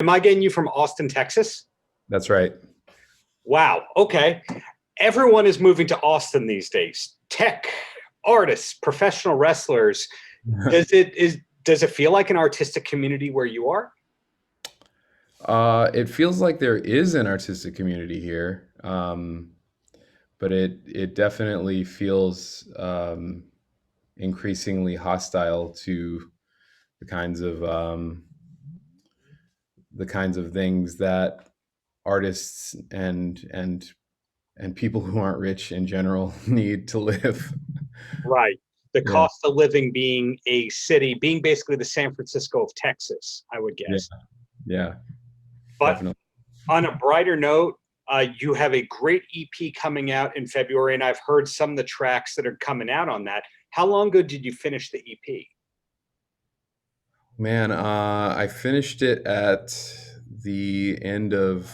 Am I getting you from Austin, Texas? That's right. Wow. Okay. Everyone is moving to Austin these days. Tech, artists, professional wrestlers. Does it feel like an artistic community where you are? It feels like there is an artistic community here, but it definitely feels increasingly hostile to the kinds of the kinds of things that artists and people who aren't rich in general need to live. Right. The Yeah, cost of living being a city, being basically the San Francisco of Texas, I would yeah, guess. yeah, But definitely. on a brighter note, you have a great EP coming out in February, and I've heard some of the tracks that are coming out on that. How long ago did you finish the EP? Man, I finished it at the end of,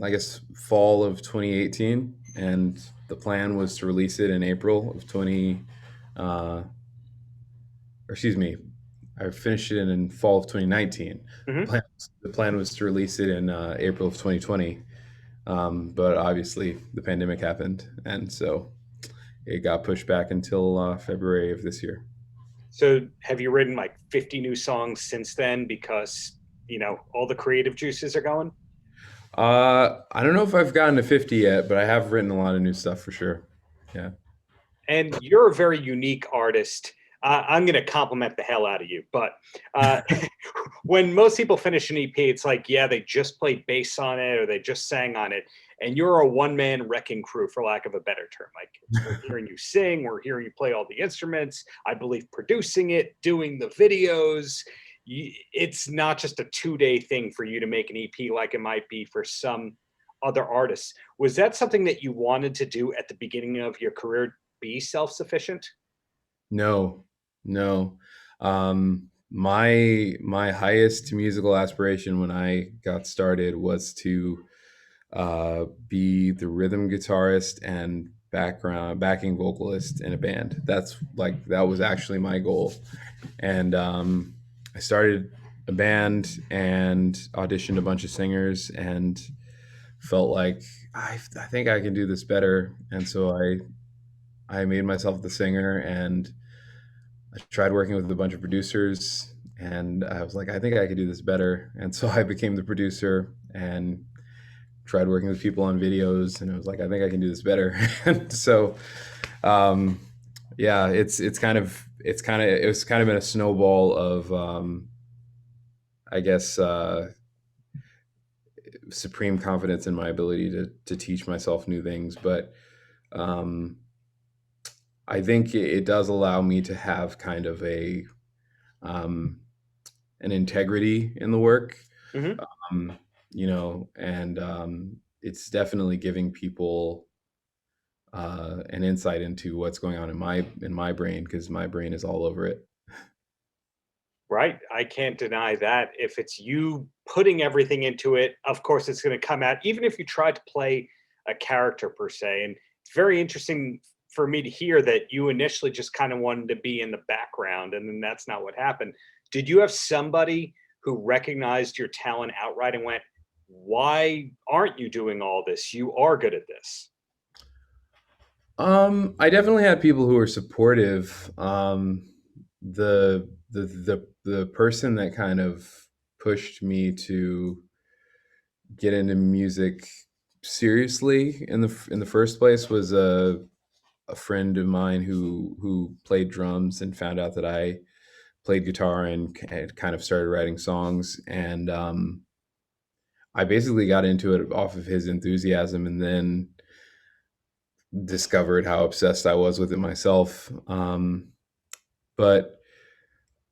I guess, fall of 2018, and the plan was to release it in April of 20, or excuse me, I finished it in fall of 2019. The Mm-hmm. plan, the plan was to release it in April of 2020, but obviously the pandemic happened, and so it got pushed back until February of this year. So have you written like 50 new songs since then because, all the creative juices are going? I don't know if I've gotten to 50 yet, but I have written a lot of new stuff for sure. Yeah. And you're a very unique artist. I'm going to compliment the hell out of you. But uh, when most people finish an EP, it's like, yeah, they just played bass on it or they just sang on it. And you're a one man wrecking crew, for lack of a better term. Like, we're hearing you sing, we're hearing you play all the instruments, I believe producing it, doing the videos. It's not just a 2 day thing for you to make an EP like it might be for some other artists. Was that something that you wanted to do at the beginning of your career, be self-sufficient? No, no. My highest musical aspiration when I got started was to be the rhythm guitarist and backing vocalist in a band. That was actually my goal, and I started a band and auditioned a bunch of singers and felt like I think I can do this better, and so I made myself the singer and I tried working with a bunch of producers and I was like, I think I could do this better. And so I became the producer and tried working with people on videos and I was like, I think I can do this better. And so, um, yeah, it was kind of been a snowball of, I guess, supreme confidence in my ability to teach myself new things. But, um, I think it does allow me to have kind of um, an integrity in the work, Mm-hmm. um, and it's definitely giving people an insight into what's going on in my brain because my brain is all over it. Right. I can't deny that. If it's you putting everything into it, of course it's going to come out, even if you try to play a character per se. And it's very interesting for me to hear that you initially just kind of wanted to be in the background and then that's not what happened. Did you have somebody who recognized your talent outright and went, why aren't you doing all this? You are good at this. I definitely had people who were supportive. The person that kind of pushed me to get into music seriously in the first place was a friend of mine who played drums and found out that I played guitar and had kind of started writing songs. And I basically got into it off of his enthusiasm, and then discovered how obsessed I was with it myself. But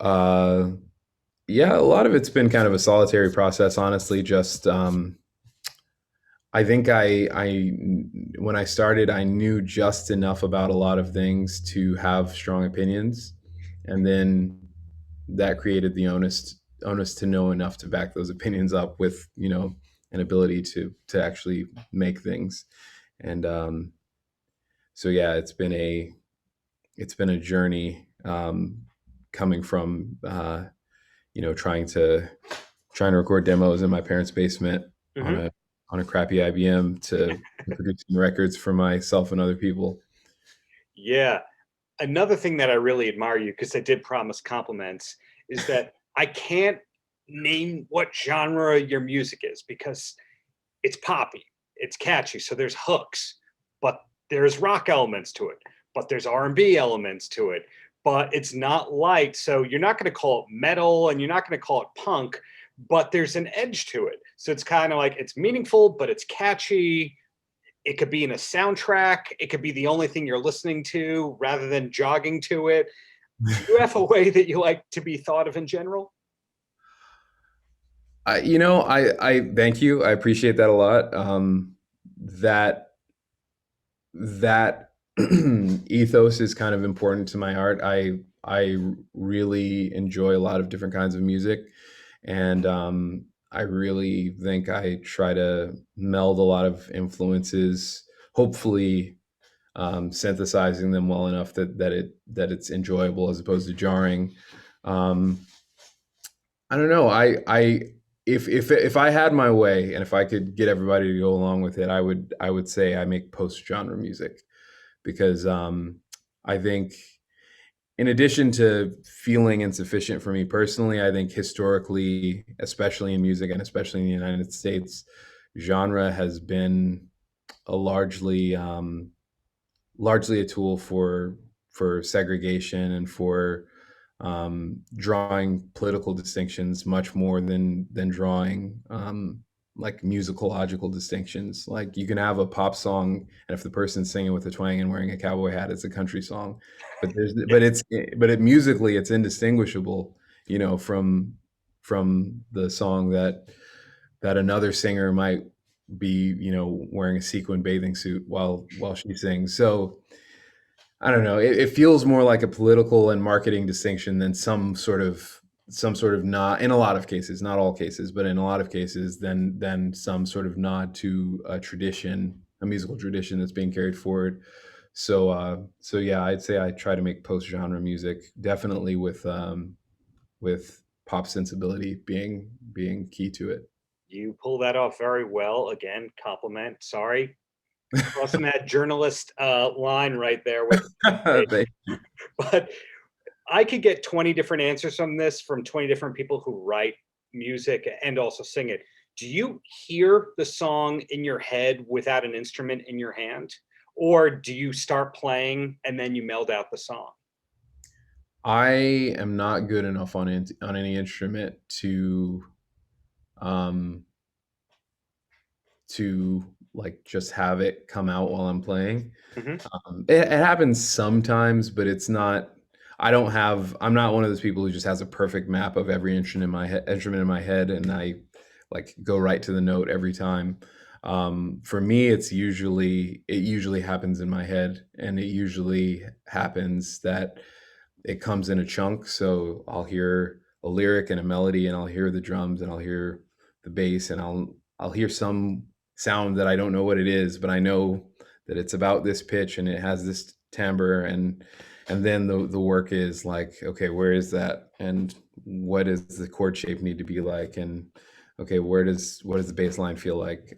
uh, yeah, a lot of it's been kind of a solitary process, honestly. Just I think I when I started, I knew just enough about a lot of things to have strong opinions, and then that created the onus to know enough to back those opinions up with an ability to actually make things. And so yeah, it's been a journey, coming from trying trying to record demos in my parents' basement on Hmm. a crappy IBM to producing records for myself and other people. Yeah. Another thing that I really admire you, because I did promise compliments, is that I can't name what genre your music is because it's poppy, it's catchy, so there's hooks, but there's rock elements to it, but there's R&B elements to it, but it's not light, so you're not going to call it metal and you're not going to call it punk, but there's an edge to it. So it's kind of like it's meaningful, but it's catchy. It could be in a soundtrack. It could be the only thing you're listening to rather than jogging to it. Do you have a way that you like to be thought of in general? I thank you. I appreciate that a lot. That that ethos is kind of important to my art. I really enjoy a lot of different kinds of music, and I really think I try to meld a lot of influences. Hopefully, synthesizing them well enough that it's enjoyable as opposed to jarring. Um, I don't know. If I had my way and if I could get everybody to go along with it, I would say I make post genre music because I think in addition to feeling insufficient for me personally, I think historically, especially in music and especially in the United States, genre has been a largely a tool for segregation and for drawing political distinctions much more than drawing like musicological distinctions. Like you can have a pop song, and if the person's singing with a twang and wearing a cowboy hat, it's a country song. But there's Yeah. but it musically it's indistinguishable, from the song that another singer might be, wearing a sequin bathing suit while she sings. So I don't know. It feels more like a political and marketing distinction than some sort of nod in a lot of cases, not all cases, but in a lot of cases, than some sort of nod to a tradition, a musical tradition that's being carried forward. So yeah, I'd say I try to make post genre music, definitely with pop sensibility being key to it. You pull that off very well. Again, compliment. Sorry, crossing that journalist line right there with Thank but I could get 20 different answers from this from 20 different people who write music and also sing it. Do you hear the song in your head without an instrument in your hand? Or do you start playing and then you meld out the song? I am not good enough on any instrument um to like just have it come out while I'm playing. Hmm. It happens sometimes, but it's not. I'm not one of those people who just has a perfect map of every instrument in my head, and I like go right to the note every time. For me, it usually happens in my head, and it usually happens that it comes in a chunk. So I'll hear a lyric and a melody, and I'll hear the drums, and I'll hear the bass, and I'll hear some sound that I don't know what it is, but I know that it's about this pitch and it has this timbre, and then the work is like, okay, where is that, and what does the chord shape need to be like, and okay, what does the bass line feel like?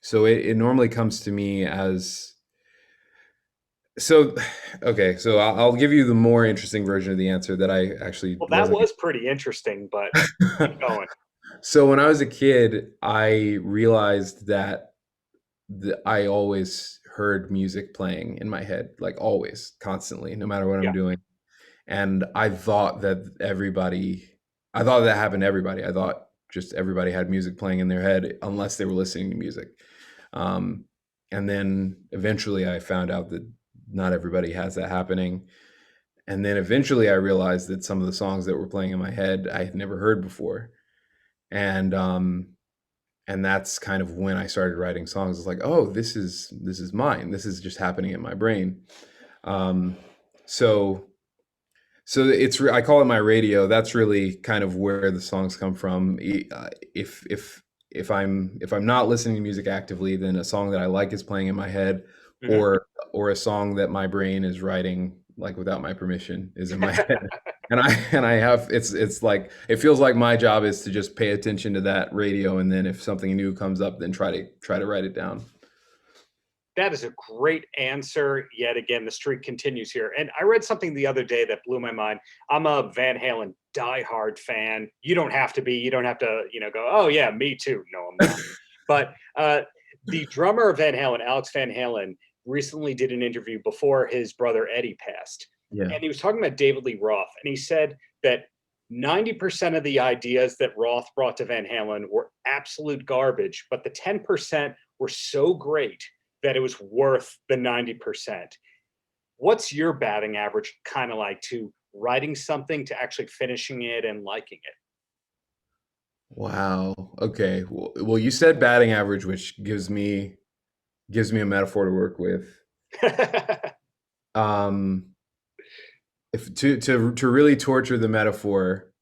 So it normally comes to me as so okay, so I'll give you the more interesting version of the answer that I actually Well, that wasn't. was pretty interesting, but keep going. So when I was a kid, I realized that I always heard music playing in my head, like always, constantly, no matter what I'm Yeah. doing. And I thought that happened to everybody. I thought just everybody had music playing in their head unless they were listening to music. Um, and then eventually I found out that not everybody has that happening. And then eventually I realized that some of the songs that were playing in my head I had never heard before. And and that's kind of when I started writing songs. It's like, oh, this is mine. This is just happening in my brain. Um, so I call it my radio. That's really kind of where the songs come from. If I'm not listening to music actively, then a song that I like is playing in my head, Hmm. or a song that my brain is writing like without my permission is in my head. I have it's like it feels like my job is to just pay attention to that radio, and then if something new comes up, then try to write it down. That is a great answer. Yet again, the streak continues here. And I read something the other day that blew my mind. I'm a Van Halen diehard fan. You don't have to be. You don't have to, go, oh, yeah, me too. No, I'm not. But the drummer of Van Halen, Alex Van Halen, recently did an interview before his brother Eddie passed. Yeah. And he was talking about David Lee Roth. And he said that 90% of the ideas that Roth brought to Van Halen were absolute garbage, but the 10% were so great that it was worth the 90%. What's your batting average kind of like to writing something to actually finishing it and liking Wow. Okay. Well, you said batting average, which gives me a metaphor to work with. it? Um, if to really torture the metaphor,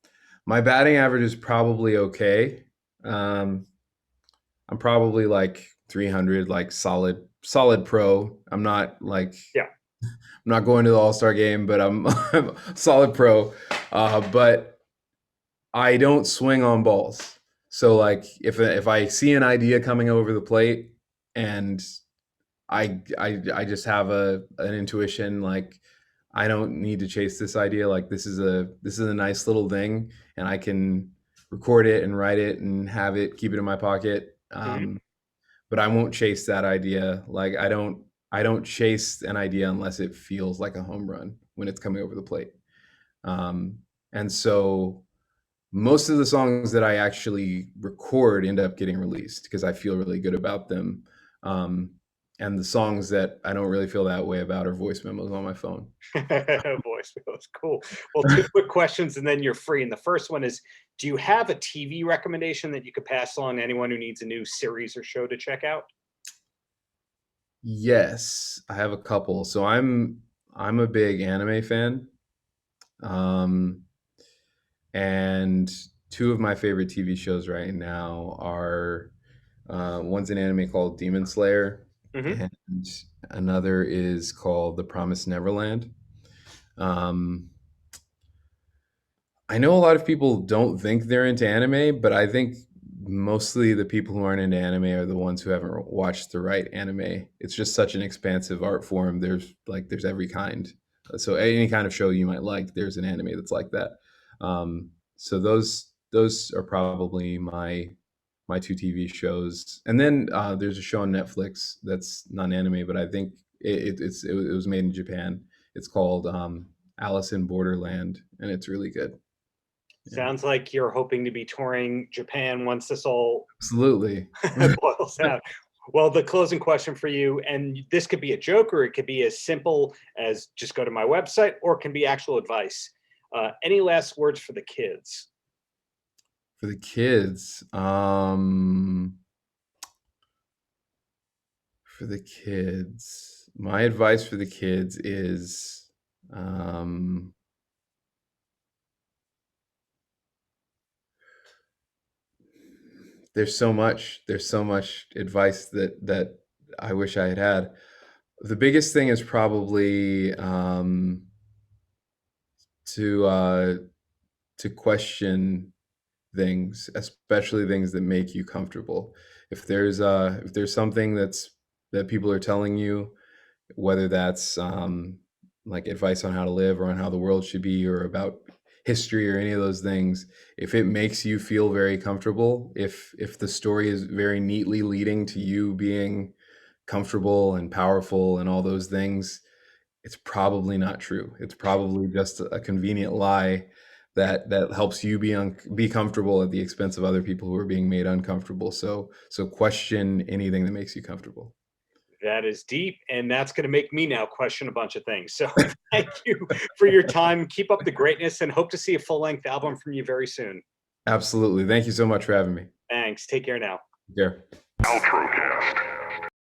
my batting average is probably okay. I'm probably like 300, like solid pro. I'm not like Yeah. I'm not going to the All-Star game, but I'm solid pro. But I don't swing on balls. So like if I see an idea coming over the plate and I just have an intuition like I don't need to chase this idea. Like this is a nice little thing, and I can record it and write it and have it keep it in my pocket. Mhm. But I won't chase that idea. Like I don't chase an idea unless it feels like a home run when it's coming over the plate. And so most of the songs that I actually record end up getting released because I feel really good about them. Um, and the songs that I don't really feel that way about are voice memos on my phone. Voice was cool. Well, two quick questions and then you're free. And the first one is, do you have a TV recommendation that you could pass along to anyone who needs a new series or show to check out? Yes, I have a couple. So I'm a big anime fan. Um, and two of my favorite TV shows right now are one's an anime called Demon Slayer, Hmm. and another is called The Promised Neverland. Um, I know a lot of people don't think they're into anime, but I think mostly the people who aren't into anime are the ones who haven't watched the right anime. It's just such an expansive art form. There's every kind. So any kind of show you might like, there's an anime that's like that. So those are probably my two TV shows. And then there's a show on Netflix that's not anime, but I think it was made in Japan. It's called Alice in Borderland, and it's really good. Yeah, Sounds like you're hoping to be touring Japan once this all absolutely. boils out. Well, the closing question for you, and this could be a joke or it could be as simple as just go to my website, or it can be actual advice. Any last words for the kids? For the kids, my advice for the kids is um, there's so much advice that I wish I had had. The biggest thing is probably to to question things, especially things that make you comfortable. If there's something that people are telling you, whether that's like advice on how to live or on how the world should be or about history or any of those things, if it makes you feel very comfortable, if the story is very neatly leading to you being comfortable and powerful and all those things, it's probably not true. It's probably just a convenient lie that helps you be comfortable at the expense of other people who are being made uncomfortable. So question anything that makes you comfortable. That is deep, and that's going to make me now question a bunch of things. So thank you for your time. Keep up the greatness and hope to see a full-length album from you very soon. Absolutely. Thank you so much for having me. Thanks. Take care now. Take care. Paltrocast.